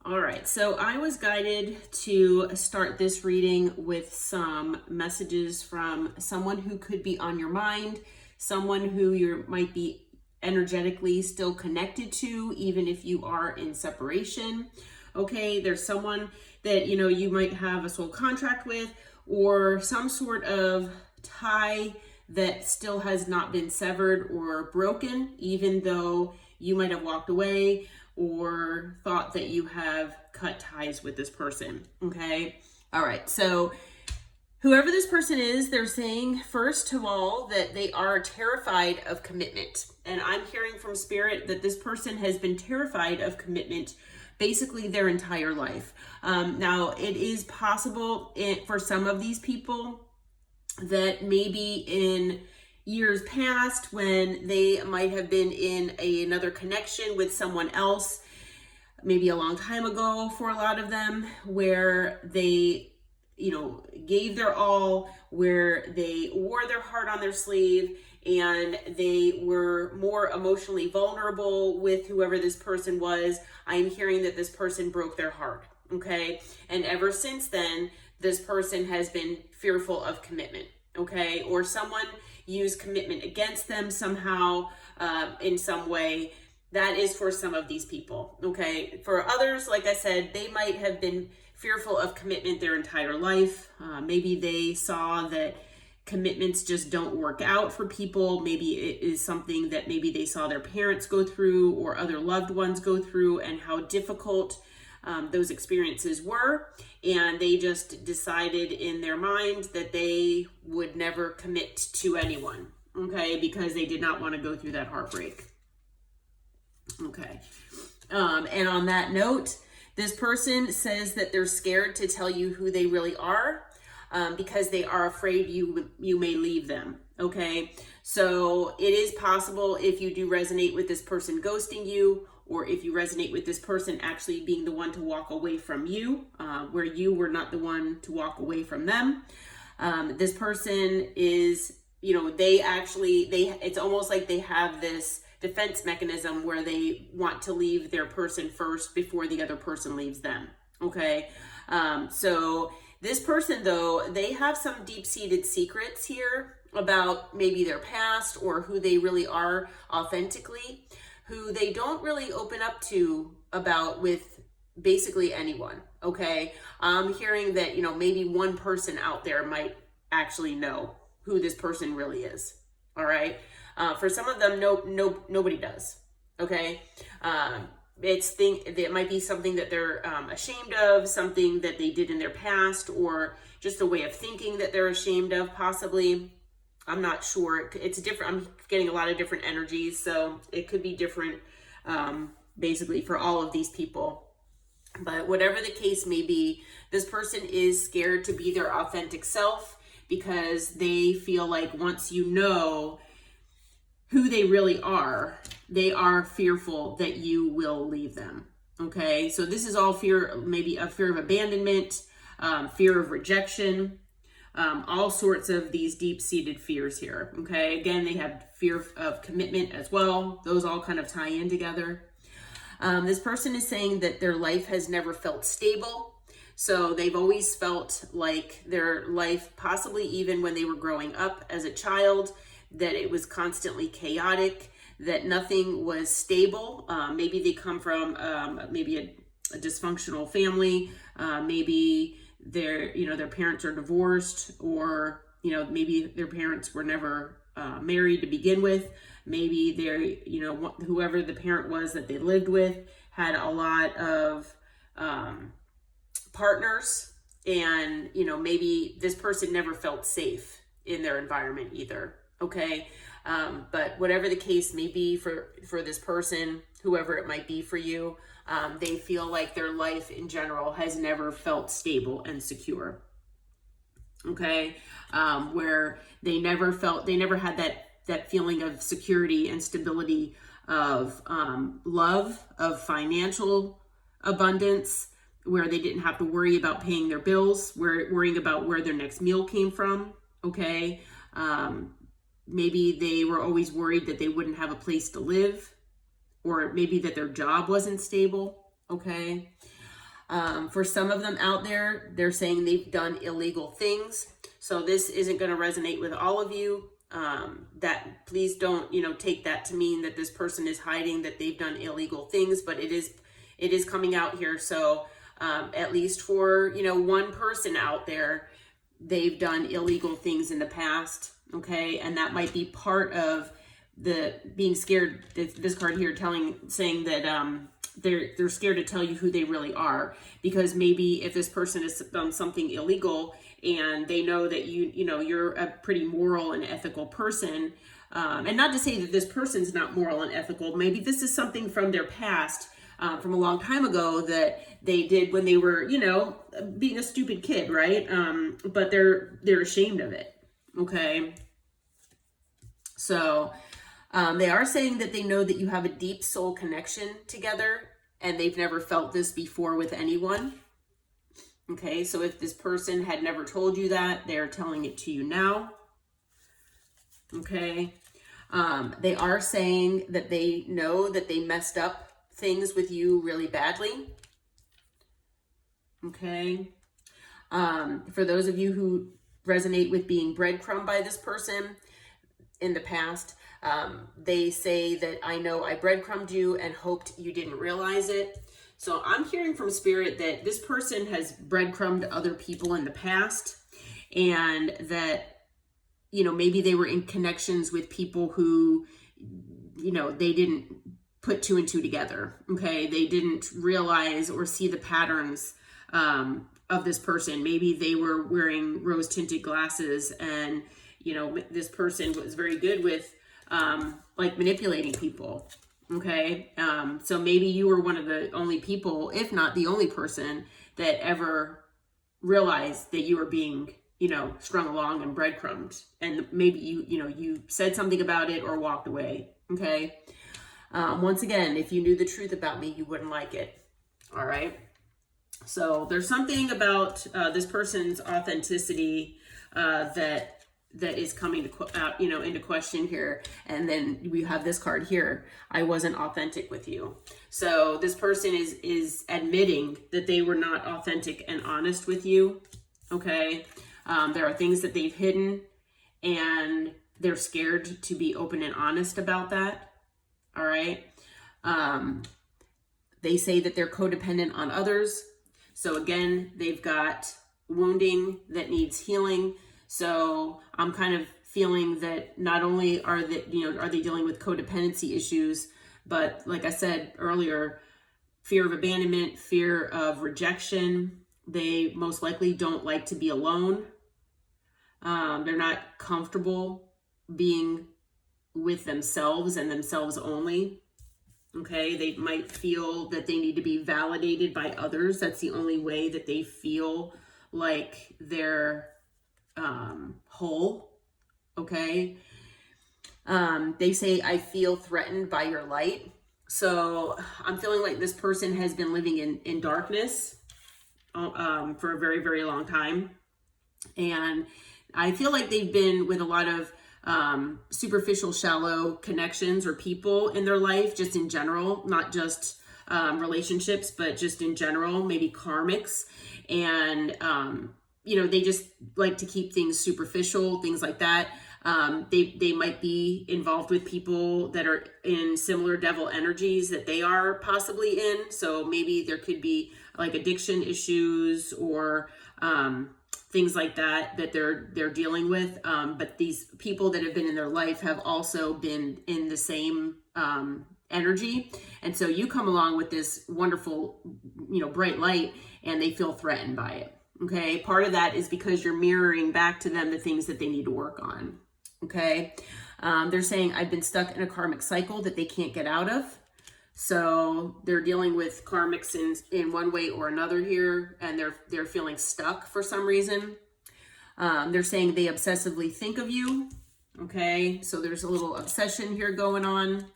All right, so I was guided to start this reading with some messages from someone who could be on your mind, someone who you might be energetically still connected to, even if you are in separation. Okay, there's someone that you might have a soul contract with, or some sort of tie that still has not been severed or broken, even though you might have walked away or thought that you have cut ties with this person. Okay. All right. So whoever this person is, they're saying, first of all, that they are terrified of commitment. And I'm hearing from Spirit that this person has been terrified of commitment basically their entire life. Now, it is possible for some of these people that maybe in years past, when they might have been in another connection with someone else, maybe a long time ago for a lot of them, where they gave their all, where they wore their heart on their sleeve, and they were more emotionally vulnerable with whoever this person was. I'm hearing that this person broke their heart. Okay. And ever since then, this person has been fearful of commitment. Okay. Or someone used commitment against them somehow, in some way. That is for some of these people. Okay. For others, like I said, they might have been fearful of commitment their entire life. Maybe they saw that commitments just don't work out for people. Maybe it is something that maybe they saw their parents go through or other loved ones go through, and how difficult those experiences were. And they just decided in their mind that they would never commit to anyone. Okay. Because they did not want to go through that heartbreak. Okay. And on that note, this person says that they're scared to tell you who they really are, because they are afraid you may leave them. Okay. So it is possible, if you do resonate with this person ghosting you, or if you resonate with this person actually being the one to walk away from you, where you were not the one to walk away from them. This person is, it's almost like they have this defense mechanism where they want to leave their person first before the other person leaves them. Okay. So this person, though, they have some deep-seated secrets here about maybe their past or who they really are authentically, who they don't really open up to about with basically anyone. Okay. I'm hearing that, maybe one person out there might actually know who this person really is. All right. For some of them, nobody does. Okay. It might be something that they're ashamed of, something that they did in their past, or just a way of thinking that they're ashamed of, possibly. I'm not sure. It's different. I'm getting a lot of different energies, so it could be different, basically, for all of these people. But whatever the case may be, this person is scared to be their authentic self, because they feel like once you know who they really are, they are fearful that you will leave them. Okay. So this is all fear, maybe a fear of abandonment, fear of rejection, all sorts of these deep-seated fears here. Okay. Again, they have fear of commitment as well. Those all kind of tie in together. This person is saying that their life has never felt stable. So they've always felt like their life, possibly even when they were growing up as a child, that it was constantly chaotic, that nothing was stable. Maybe they come from maybe a dysfunctional family. Maybe their parents are divorced, or maybe their parents were never married to begin with. Maybe whoever the parent was that they lived with had a lot of partners, and maybe this person never felt safe in their environment either. Okay. But whatever the case may be for this person, whoever it might be for you, they feel like their life in general has never felt stable and secure. Okay. Where they never had that feeling of security and stability, of love, of financial abundance, where they didn't have to worry about paying their bills, worrying about where their next meal came from. Okay. Maybe they were always worried that they wouldn't have a place to live, or maybe that their job wasn't stable. Okay. For some of them out there, they're saying they've done illegal things. So this isn't going to resonate with all of you. That please don't, take that to mean that this person is hiding that they've done illegal things, but it is coming out here. So at least for, one person out there, they've done illegal things in the past. Okay. And that might be part of the being scared. This card here saying that, they're scared to tell you who they really are, because maybe if this person has done something illegal and they know that you're a pretty moral and ethical person, and not to say that this person's not moral and ethical, maybe this is something from their past, from a long time ago that they did when they were, being a stupid kid, right? But they're ashamed of it. Okay. So, they are saying that they know that you have a deep soul connection together and they've never felt this before with anyone. Okay, so if this person had never told you that, they're telling it to you now. Okay, they are saying that they know that they messed up things with you really badly. Okay, for those of you who resonate with being breadcrumbed by this person in the past, they say that I know I breadcrumbed you and hoped you didn't realize it. So I'm hearing from Spirit that this person has breadcrumbed other people in the past, and that, maybe they were in connections with people who, they didn't put two and two together. Okay. They didn't realize or see the patterns, of this person. Maybe they were wearing rose tinted glasses and, this person was very good with, like manipulating people. Okay. So maybe you were one of the only people, if not the only person, that ever realized that you were being, strung along and breadcrumbed. And maybe you said something about it or walked away. Okay. Once again, if you knew the truth about me, you wouldn't like it. All right. So there's something about this person's authenticity that is coming to into question here. And then we have this card here. I wasn't authentic with you. So this person is admitting that they were not authentic and honest with you. Okay. There are things that they've hidden and they're scared to be open and honest about that. All right. They say that they're codependent on others. So again, they've got wounding that needs healing. So I'm kind of feeling that not only are they dealing with codependency issues, but like I said earlier, fear of abandonment, fear of rejection. They most likely don't like to be alone. They're not comfortable being with themselves and themselves only. Okay, they might feel that they need to be validated by others. That's the only way that they feel like they're whole. Okay. They say, I feel threatened by your light. So I'm feeling like this person has been living in darkness for a very, very long time. And I feel like they've been with a lot of superficial, shallow connections or people in their life, just in general, not just relationships, but just in general, maybe karmics. And, they just like to keep things superficial, things like that. They might be involved with people that are in similar devil energies that they are possibly in. So maybe there could be like addiction issues or things like that they're dealing with. But these people that have been in their life have also been in the same energy. And so you come along with this wonderful, bright light, and they feel threatened by it. Okay. Part of that is because you're mirroring back to them the things that they need to work on. Okay. They're saying, I've been stuck in a karmic cycle that they can't get out of. So they're dealing with karmics in one way or another here, and they're feeling stuck for some reason. They're saying they obsessively think of you. Okay. So there's a little obsession here going on.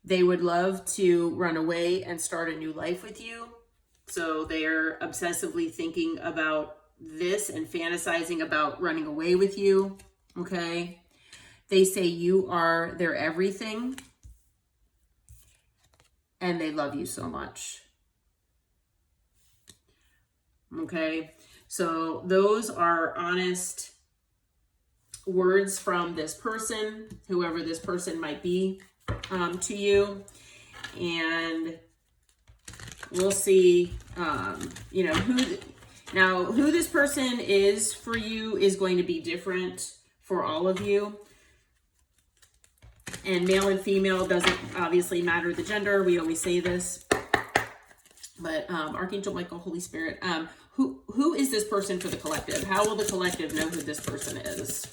They would love to run away and start a new life with you. So they're obsessively thinking about this and fantasizing about running away with you. Okay. They say you are their everything and they love you so much. Okay. So those are honest words from this person, whoever this person might be, to you. And we'll see, you know, who this person is for you is going to be different for all of you. And male and female doesn't obviously matter the gender. We always say this. But Archangel Michael, Holy Spirit, who is this person for the collective? How will the collective know who this person is?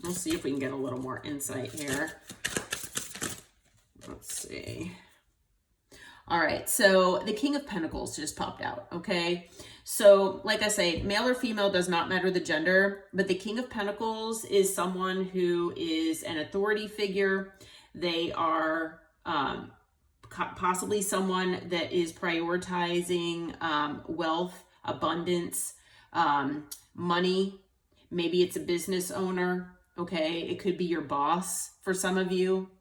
We'll see if we can get a little more insight here. Let's see. All right, so the King of Pentacles just popped out, okay? So, like I say, male or female does not matter the gender, but the King of Pentacles is someone who is an authority figure. They are possibly someone that is prioritizing wealth, abundance, money. Maybe it's a business owner, okay? It could be your boss for some of you.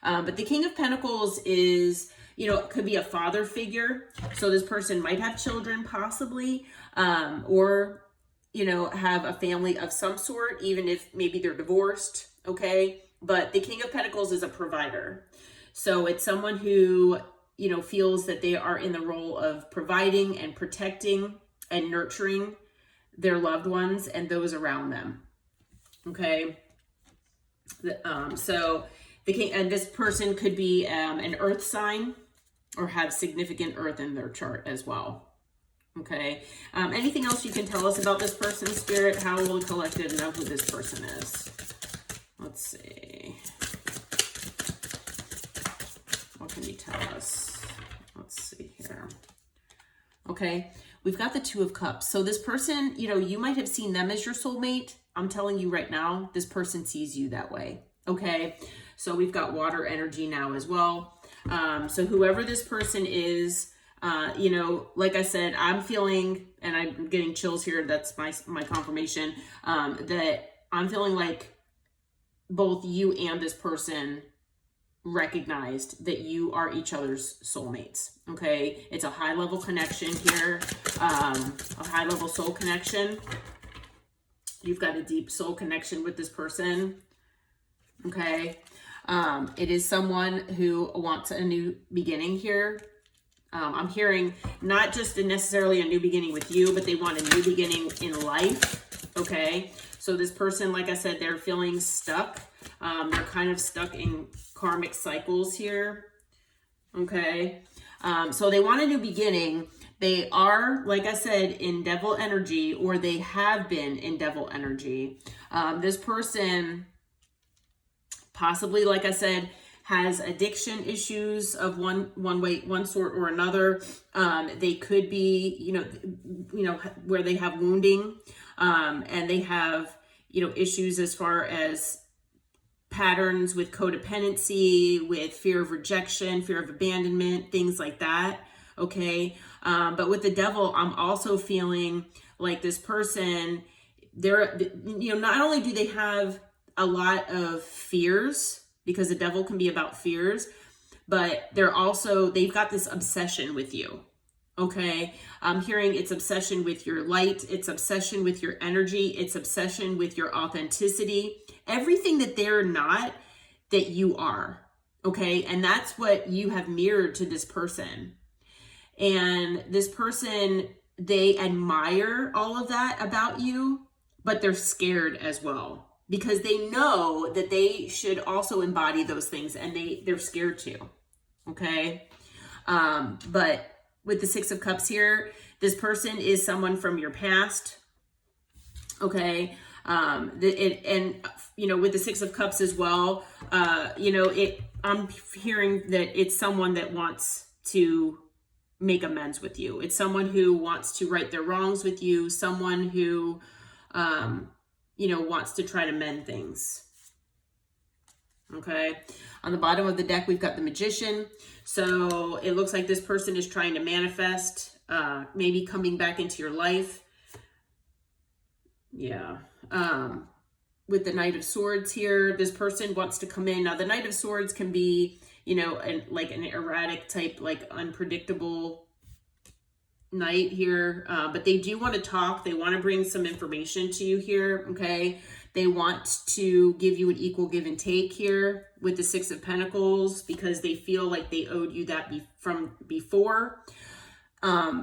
But the King of Pentacles is, you know, it could be a father figure. So this person might have children possibly, or, you know, have a family of some sort, even if maybe they're divorced, okay? But the King of Pentacles is a provider. So it's someone who, you know, feels that they are in the role of providing and protecting and nurturing their loved ones and those around them, okay? So the King, and this person could be an earth sign or have significant earth in their chart as well. Okay. Anything else you can tell us about this person, Spirit? How will the collective know who this person is? Let's see. What can you tell us? Let's see here. Okay. We've got the Two of Cups. So this person, you know, you might have seen them as your soulmate. I'm telling you right now, this person sees you that way. Okay. So we've got water energy now as well. So whoever this person is, you know, like I said, I'm feeling, and I'm getting chills here. That's my confirmation, that I'm feeling like both you and this person recognized that you are each other's soulmates. Okay. It's a high level connection here, a high level soul connection. You've got a deep soul connection with this person. Okay. It is someone who wants a new beginning here. I'm hearing not just necessarily a new beginning with you, but they want a new beginning in life. Okay. So this person, like I said, they're feeling stuck. They're kind of stuck in karmic cycles here. Okay. So they want a new beginning. They are, like I said, in devil energy, or they have been in devil energy. This person possibly, like I said, has addiction issues of one sort or another. They could be, you know, where they have wounding, and they have, you know, issues as far as patterns with codependency, with fear of rejection, fear of abandonment, things like that. Okay. But with the devil, I'm also feeling like this person, they're, you know, not only do they have a lot of fears, because the devil can be about fears, but they've got this obsession with you. Okay. I'm hearing it's obsession with your light. It's obsession with your energy. It's obsession with your authenticity. Everything that they're not, that you are. Okay. And that's what you have mirrored to this person. And this person, they admire all of that about you, but they're scared as well, because they know that they should also embody those things, and they're scared to. Okay. But with the Six of Cups here, this person is someone from your past. Okay. And you know, with the Six of Cups as well, you know, I'm hearing that it's someone that wants to make amends with you. It's someone who wants to right their wrongs with you. Someone who, you know, wants to try to mend things. Okay. On the bottom of the deck, we've got the Magician. So it looks like this person is trying to manifest, maybe coming back into your life. Yeah. With the Knight of Swords here, this person wants to come in. Now, the Knight of Swords can be, you know, like an erratic type, like unpredictable Knight here, but they do want to talk. They want to bring some information to you here, okay? They want to give you an equal give and take here with the Six of Pentacles because they feel like they owed you that from before,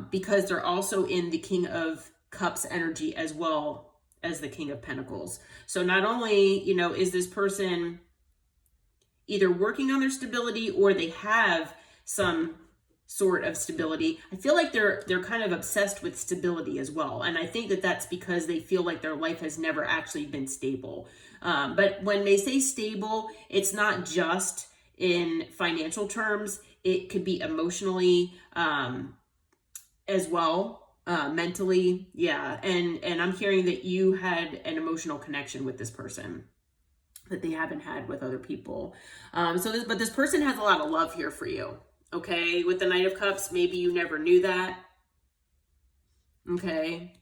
because they're also in the King of Cups energy as well as the King of Pentacles. So not only, you know, is this person either working on their stability or they have some sort of stability. I feel like they're kind of obsessed with stability as well. And I think that that's because they feel like their life has never actually been stable. But when they say stable, it's not just in financial terms. It could be emotionally as well, mentally. Yeah. And I'm hearing that you had an emotional connection with this person that they haven't had with other people. But this person has a lot of love here for you. Okay, with the Knight of Cups, maybe you never knew that. Okay.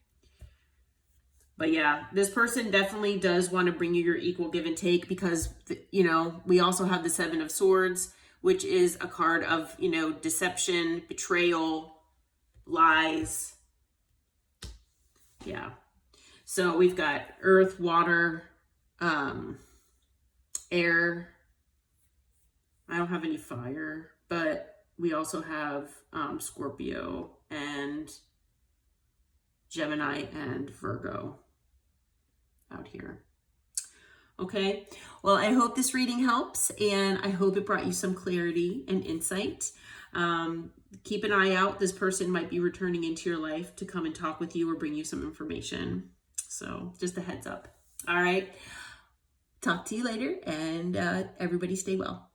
But yeah, this person definitely does want to bring you your equal give and take because, you know, we also have the Seven of Swords, which is a card of, you know, deception, betrayal, lies. Yeah. So we've got earth, water, air. I don't have any fire, but we also have Scorpio and Gemini and Virgo out here. Okay, well, I hope this reading helps, and I hope it brought you some clarity and insight. Keep an eye out. This person might be returning into your life to come and talk with you or bring you some information. So just a heads up. All right, talk to you later, and everybody stay well.